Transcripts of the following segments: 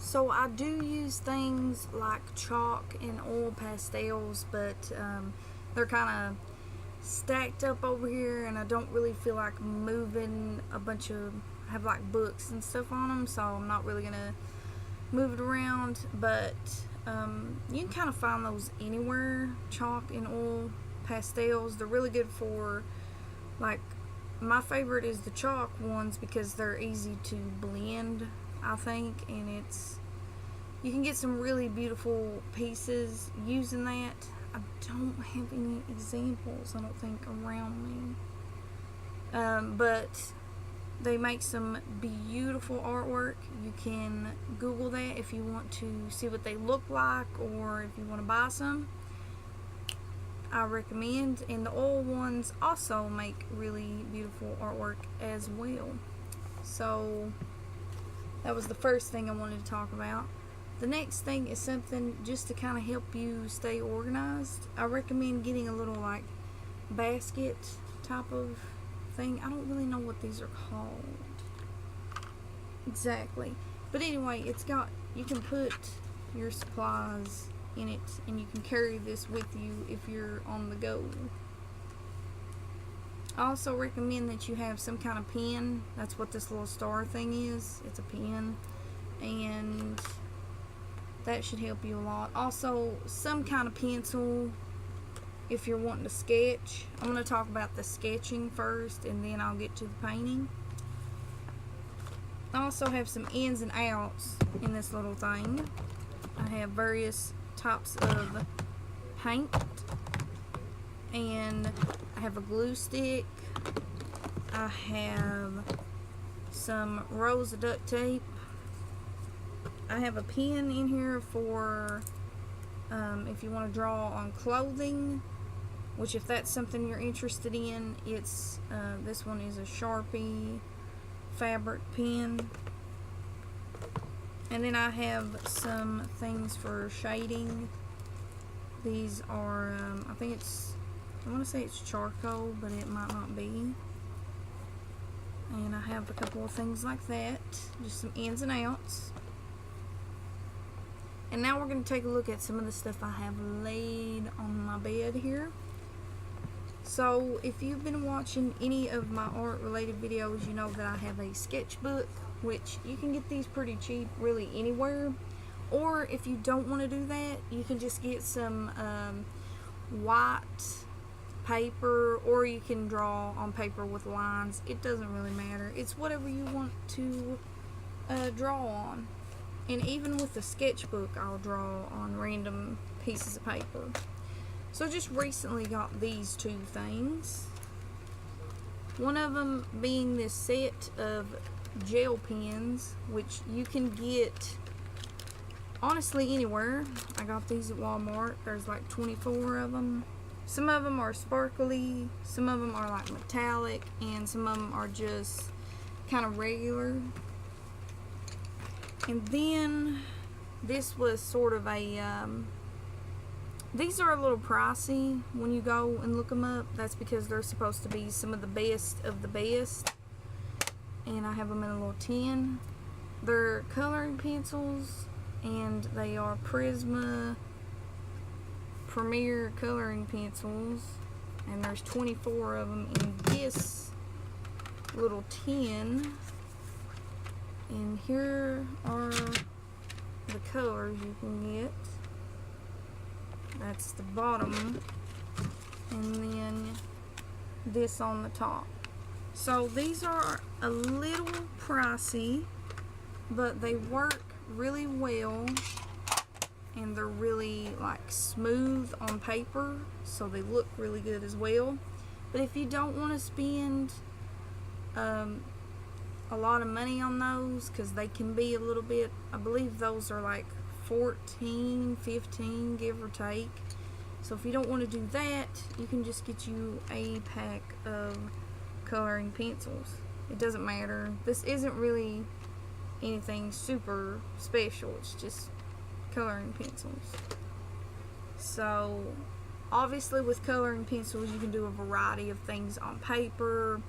So I do use things like chalk and oil pastels, but they're kind of stacked up over here, and I don't really feel like moving a bunch of, have like books and stuff on them, so I'm not really gonna move it around. But you can kind of find those anywhere. Chalk and oil pastels, they're really good for, like, my favorite is the chalk ones because they're easy to blend, I think, and you can get some really beautiful pieces using that. I don't have any examples, I don't think, around me, but they make some beautiful artwork. You can Google that if you want to see what they look like, or if you want to buy some. I recommend. And the oil ones also make really beautiful artwork as well. So that was the first thing I wanted to talk about. The next thing is something just to kind of help you stay organized. I recommend getting a little like basket type of thing. I don't really know what these are called exactly, but anyway, it's got, you can put your supplies in it, and you can carry this with you if you're on the go. I also recommend that you have some kind of pen. That's what this little star thing is. It's a pen, and that should help you a lot. Also, some kind of pencil if you're wanting to sketch. I'm going to talk about the sketching first, and then I'll get to the painting. I also have some ins and outs in this little thing. I have various types of paint, and I have a glue stick. I have some rolls of duct tape. I have a pen in here for if you want to draw on clothing, which if that's something you're interested in, it's this one is a Sharpie fabric pen. And then I have some things for shading. These are I think it's, I want to say it's charcoal, but it might not be. And I have a couple of things like that, just some ins and outs. And now we're going to take a look at some of the stuff I have laid on my bed here. So if you've been watching any of my art related videos, you know that I have a sketchbook, which you can get these pretty cheap really anywhere. Or if you don't want to do that, you can just get some white paper, or you can draw on paper with lines. It doesn't really matter. It's whatever you want to draw on. And even with the sketchbook, I'll draw on random pieces of paper. So I just recently got these two things. One of them being this set of gel pens, which you can get honestly anywhere. I got these at Walmart. There's like 24 of them. Some of them are sparkly, some of them are like metallic, and some of them are just kind of regular. And then this was sort of a these are a little pricey when you go and look them up. That's because they're supposed to be some of the best of the best, and I have them in a little tin. They're coloring pencils, and they are Prisma Premier coloring pencils, and there's 24 of them in this little tin. And here are the colors you can get. That's the bottom, and then this on the top. So these are a little pricey, but they work really well, and they're really like smooth on paper, so they look really good as well. But if you don't want to spend a lot of money on those, because they can be a little bit, I believe those are like 14, 15, give or take. So if you don't want to do that, you can just get you a pack of coloring pencils. It doesn't matter. This isn't really anything super special. It's just coloring pencils. So obviously with coloring pencils, you can do a variety of things on paper,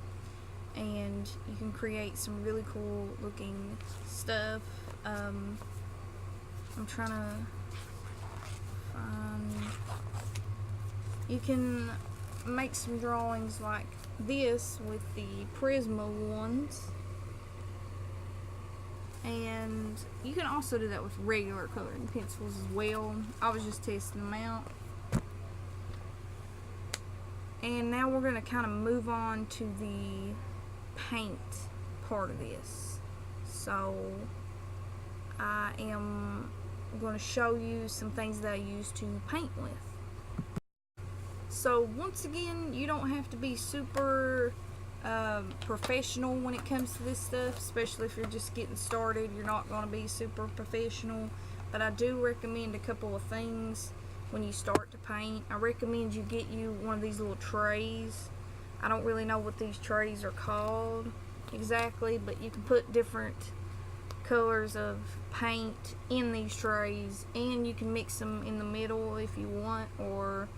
and you can create some really cool looking stuff. I'm trying to find, you can make some drawings like this with the Prisma ones, and you can also do that with regular coloring pencils as well. I was just testing them out. And now we're going to kind of move on to the paint part of this. So I am going to show you some things that I use to paint with. So once again, you don't have to be super professional when it comes to this stuff, especially if you're just getting started. You're not going to be super professional, but I do recommend a couple of things when you start to paint. I recommend you get you one of these little trays. I don't really know what these trays are called exactly, but you can put different colors of paint in these trays, and you can mix them in the middle if you want, or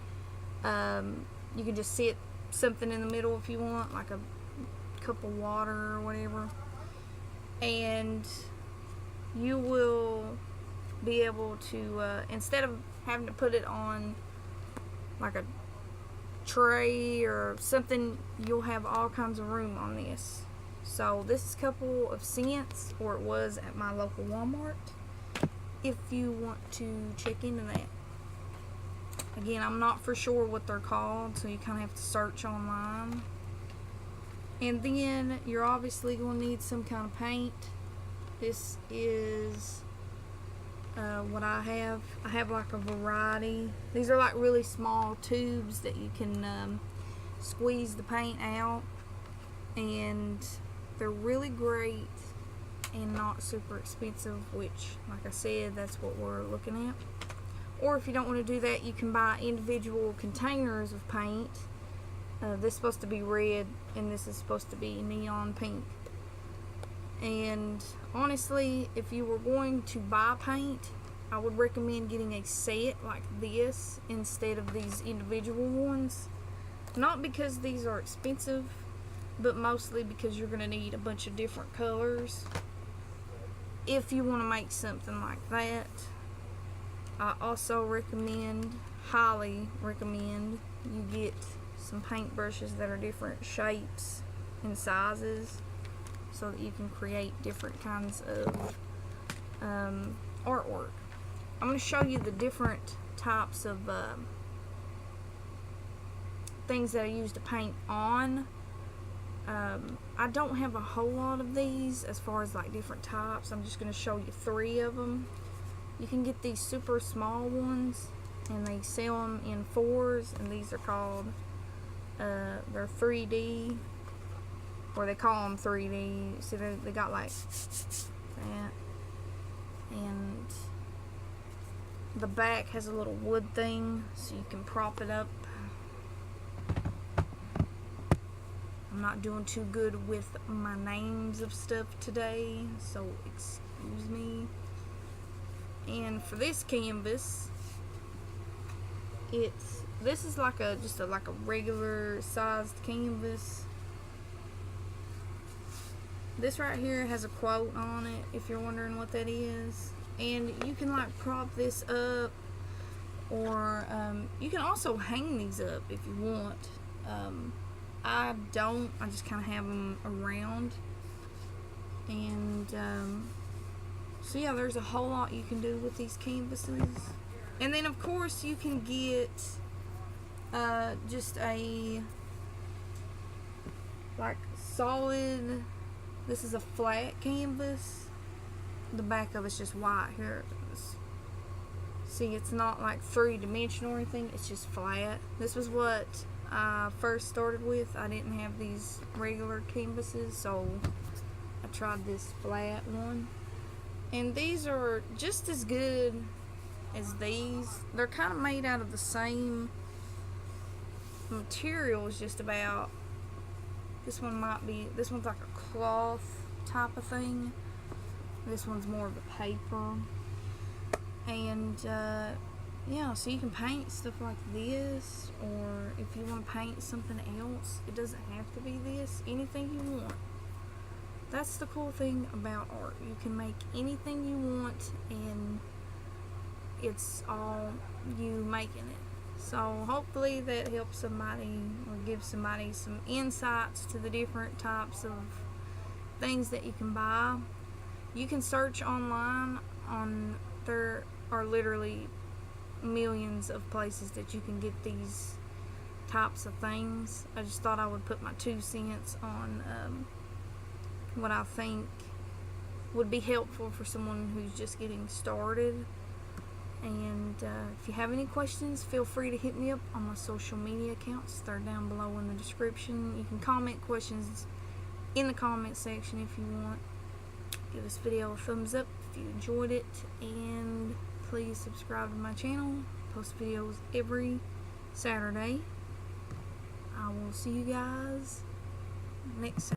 you can just set something in the middle if you want, like a cup of water or whatever, and you will be able to, instead of having to put it on like a tray or something, you'll have all kinds of room on this. So this is a couple of cents, or it was at my local Walmart, if you want to check into that. Again, I'm not for sure what they're called, so you kind of have to search online. And then you're obviously going to need some kind of paint. This is what I have. I have like a variety. These are like really small tubes that you can squeeze the paint out, and they're really great and not super expensive, which, like I said, that's what we're looking at. Or if you don't want to do that, you can buy individual containers of paint. This is supposed to be red, and this is supposed to be neon pink. And honestly, if you were going to buy paint, I would recommend getting a set like this instead of these individual ones. Not because these are expensive, but mostly because you're going to need a bunch of different colors if you want to make something like that. I also highly recommend you get some paint brushes that are different shapes and sizes, so that you can create different kinds of artwork. I'm going to show you the different types of things that I use to paint on. I don't have a whole lot of these as far as like different types. I'm just going to show you 3 of them. You can get these super small ones, and they sell them in 4s, and these are called, they're 3D, or they call them 3D. See, they got like that, and the back has a little wood thing so you can prop it up. I'm not doing too good with my names of stuff today, so excuse me. And for this canvas, this is like just a regular sized canvas. This right here has a quote on it, if you're wondering what that is. And you can like prop this up, or you can also hang these up if you want. I don't. I just kind of have them around. And so yeah, there's a whole lot you can do with these canvases. And then of course you can get just a like solid, this is a flat canvas. The back of it's just white. Here it is. See, it's not like 3-dimensional or anything, it's just flat. This was what I first started with. I didn't have these regular canvases, so I tried this flat one. And these are just as good as these. They're kind of made out of the same materials, just about. This one's like a cloth type of thing. This one's more of a paper. And yeah, so you can paint stuff like this, or if you want to paint something else, it doesn't have to be this. Anything you want. That's the cool thing about art. You can make anything you want, and it's all you making it. So hopefully that helps somebody or gives somebody some insights to the different types of things that you can buy. You can search online on, there are literally millions of places that you can get these types of things. I just thought I would put my 2 cents on what I think would be helpful for someone who's just getting started. And if you have any questions, feel free to hit me up on my social media accounts. They're down below in the description. You can comment questions in the comment section if you want. Give this video a thumbs up if you enjoyed it, and please subscribe to my channel. I post videos every Saturday. I will see you guys next Saturday.